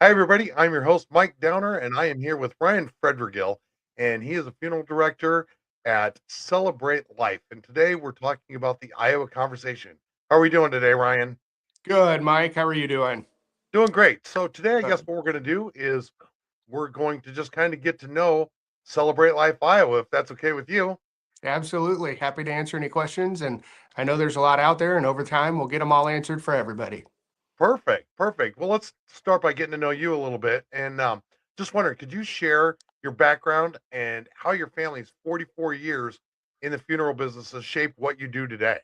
Hi, everybody. I'm your host, Mike Downer, and I am here with Ryan Frederigill, and he is a funeral director at Celebrate Life. And today we're talking about the Iowa conversation. How are we doing today, Ryan? Good, Mike. How are you doing? Doing great. So, today, I guess Good. what we're going to do is we're going to just kind of get to know Celebrate Life Iowa, if that's okay with you. Absolutely. Happy to answer any questions. And I know there's a lot out there, and over time, we'll get them all answered for everybody. Perfect. Perfect. Well, let's start by getting to know you a little bit. And just wondering, could you share your background and how your family's 44 years in the funeral business has shaped what you do today?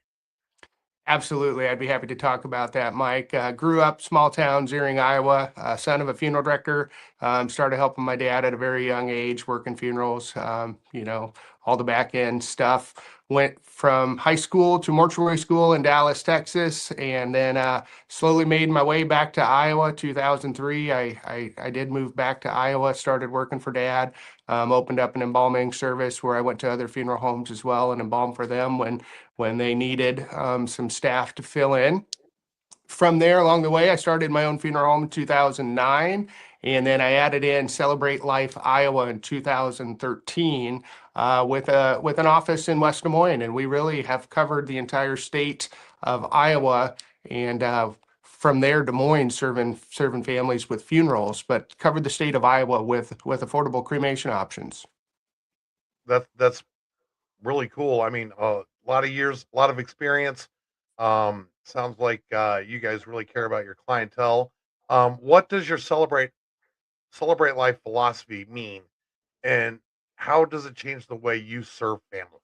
Absolutely. I'd be happy to talk about that, Mike. Grew up small town, Zeering, Iowa, son of a funeral director. Started helping my dad at a very young age, working funerals, all the back end stuff. Went from high school to mortuary school in Dallas, Texas, and then slowly made my way back to Iowa. 2003, I did move back to Iowa, started working for dad, opened up an embalming service where I went to other funeral homes as well and embalmed for them when they needed some staff to fill in. From there, along the way, I started my own funeral home in 2009, and then I added in Celebrate Life Iowa in 2013 with an office in West Des Moines, and we really have covered the entire state of Iowa, and from there, Des Moines serving families with funerals, but covered the state of Iowa with affordable cremation options. That's really cool. I mean, a lot of years, a lot of experience. Sounds like you guys really care about your clientele. What does your celebrate life philosophy mean, and how does it change the way you serve families?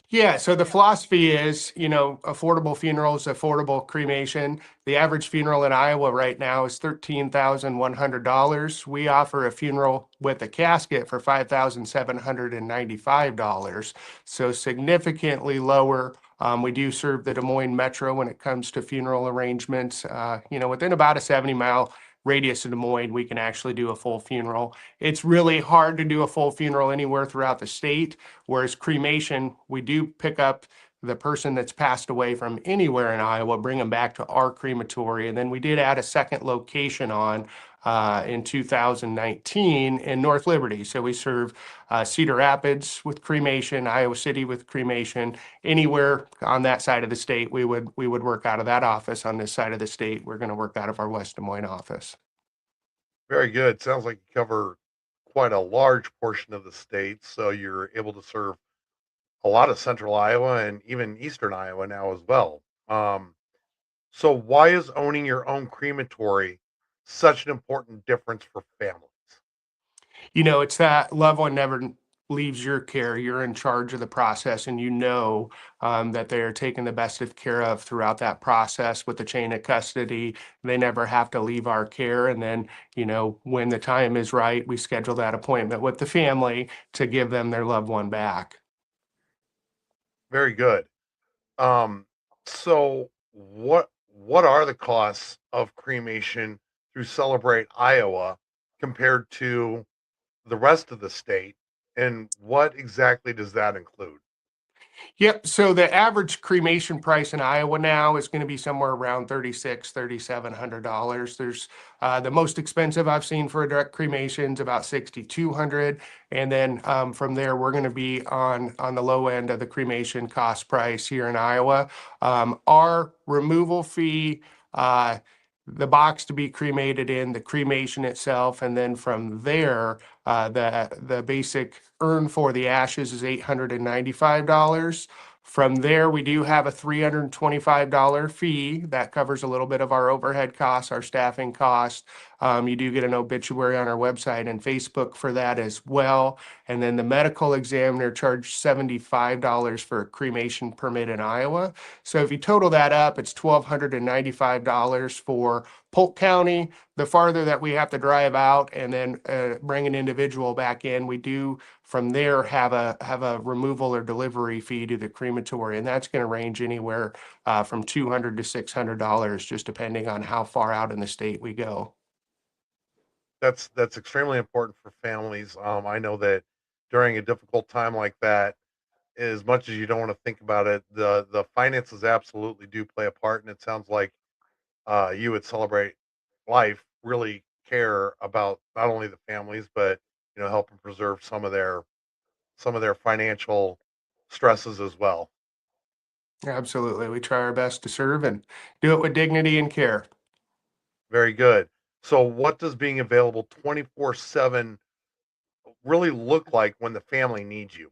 Yeah, so the philosophy is, affordable funerals, affordable cremation. The average funeral in Iowa right now is $13,100. We offer a funeral with a casket for $5,795, so significantly lower. We do serve the Des Moines Metro when it comes to funeral arrangements. Within about a 70-mile radius of Des Moines, we can actually do a full funeral. It's really hard to do a full funeral anywhere throughout the state. Whereas cremation, we do pick up the person that's passed away from anywhere in Iowa, bring them back to our crematory. And then we did add a second location on in 2019 in North Liberty. So we serve Cedar Rapids with cremation, Iowa City with cremation. Anywhere on that side of the state, we would work out of that office. On this side of the state, we're going to work out of our West Des Moines office. Very good. Sounds like you cover quite a large portion of the state, so you're able to serve a lot of central Iowa and even eastern Iowa now as well. So why is owning your own crematory such an important difference for families? It's that loved one never leaves your care. You're in charge of the process, and that they are taken the best of care of throughout that process with the chain of custody. They never have to leave our care. And then, when the time is right, we schedule that appointment with the family to give them their loved one back. Very good. Um, so what are the costs of cremation through Celebrate Iowa compared to the rest of the state, and what exactly does that include? Yep. So the average cremation price in Iowa now is going to be somewhere around $3,700. There's the most expensive I've seen for a direct cremation is about 6,200, and then from there we're going to be on the low end of the cremation cost price here in Iowa. Our removal fee. The box to be cremated in, the cremation itself, and then from there, the basic urn for the ashes is $895. From there, we do have a $325 fee that covers a little bit of our overhead costs, our staffing costs. You do get an obituary on our website and Facebook for that as well. And then the medical examiner charged $75 for a cremation permit in Iowa. So if you total that up, it's $1,295 for Polk County. The farther that we have to drive out and then bring an individual back in, we do from there have a removal or delivery fee to the crematory, and that's going to range anywhere from $200 to $600, just depending on how far out in the state we go. That's extremely important for families. I know that during a difficult time like that, as much as you don't want to think about it, the finances absolutely do play a part, and it sounds like you would celebrate life really care about not only the families, but helping preserve some of their financial stresses as well. Absolutely. We try our best to serve and do it with dignity and care. Very good. So, what does being available 24/7 really look like when the family needs you?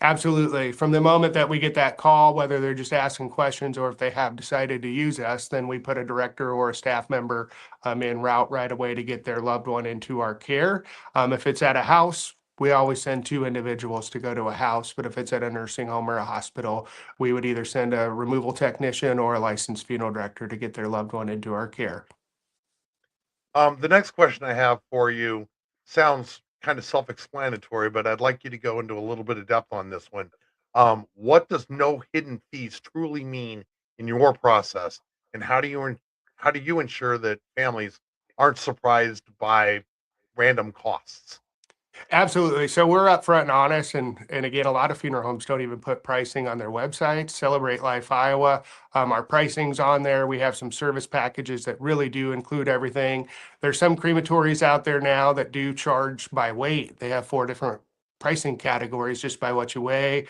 Absolutely. From the moment that we get that call, whether they're just asking questions or if they have decided to use us, then we put a director or a staff member en route right away to get their loved one into our care. If it's at a house, we always send two individuals to go to a house. But if it's at a nursing home or a hospital, we would either send a removal technician or a licensed funeral director to get their loved one into our care. The next question I have for you sounds kind of self-explanatory, but I'd like you to go into a little bit of depth on this one. What does no hidden fees truly mean in your process, and how do you ensure that families aren't surprised by random costs? Absolutely. So we're upfront and honest, and again, a lot of funeral homes don't even put pricing on their website. Celebrate Life Iowa, our pricing's on there. We have some service packages that really do include everything. There's some crematories out there now that do charge by weight. They have four different pricing categories just by what you weigh.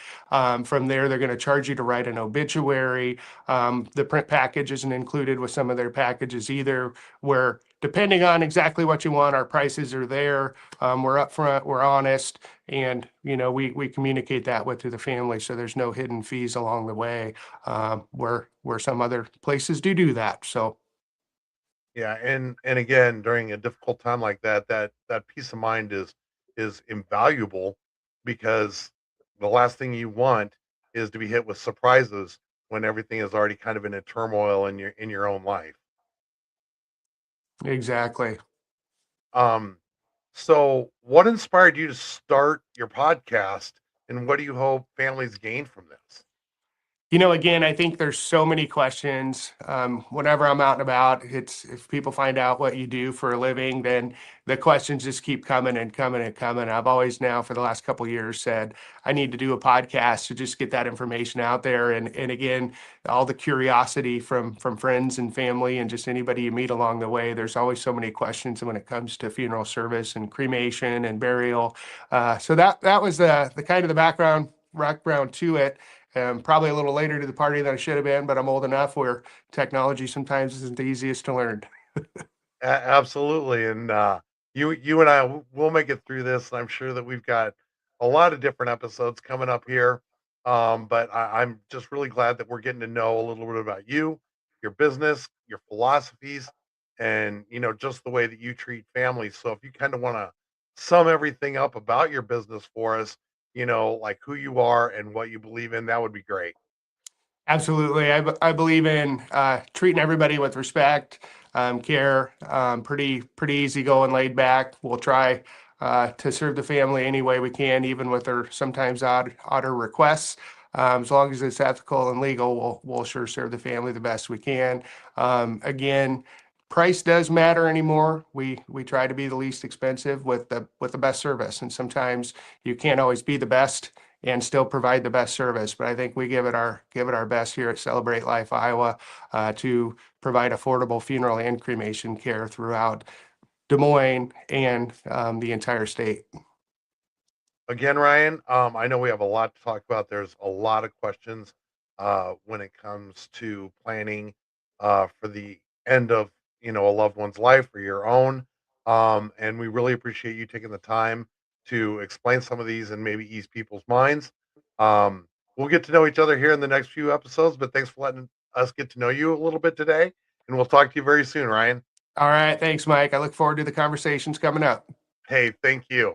From there, they're going to charge you to write an obituary. The print package isn't included with some of their packages either. Where depending on exactly what you want, our prices are there. We're upfront, we're honest, and we communicate that with to the family, so there's no hidden fees along the way, where some other places do that. So Yeah, and again, during a difficult time like that, that peace of mind is invaluable because the last thing you want is to be hit with surprises when everything is already kind of in a turmoil in your own life. exactly. Um, so what inspired you to start your podcast, and what do you hope families gain from this? Again, I think there's so many questions. Whenever I'm out and about, it's if people find out what you do for a living, then the questions just keep coming and coming and coming. I've always now for the last couple of years said I need to do a podcast to just get that information out there. And again, all the curiosity from friends and family and just anybody you meet along the way. There's always so many questions when it comes to funeral service and cremation and burial. So that was the kind of the background to it. Probably a little later to the party than I should have been, but I'm old enough where technology sometimes isn't the easiest to learn. Absolutely, and you and will make it through this. And I'm sure that we've got a lot of different episodes coming up here. But I'm just really glad that we're getting to know a little bit about you, your business, your philosophies, and just the way that you treat families. So if you kind of want to sum everything up about your business for us, like who you are and what you believe in, that would be great. Absolutely. I believe in treating everybody with respect, care, pretty easygoing, laid back. We'll try to serve the family any way we can, even with their sometimes odder requests. As long as it's ethical and legal, we'll sure serve the family the best we can. Again, price does matter anymore. We try to be the least expensive with the best service, and sometimes you can't always be the best and still provide the best service. But I think we give it our best here at Celebrate Life Iowa to provide affordable funeral and cremation care throughout Des Moines and the entire state. Again, Ryan, I know we have a lot to talk about. There's a lot of questions when it comes to planning for the end of a loved one's life or your own. And we really appreciate you taking the time to explain some of these and maybe ease people's minds. Um, we'll get to know each other here in the next few episodes, but thanks for letting us get to know you a little bit today. And we'll talk to you very soon, Ryan. All right, thanks, Mike. I look forward to the conversations coming up. Hey, thank you.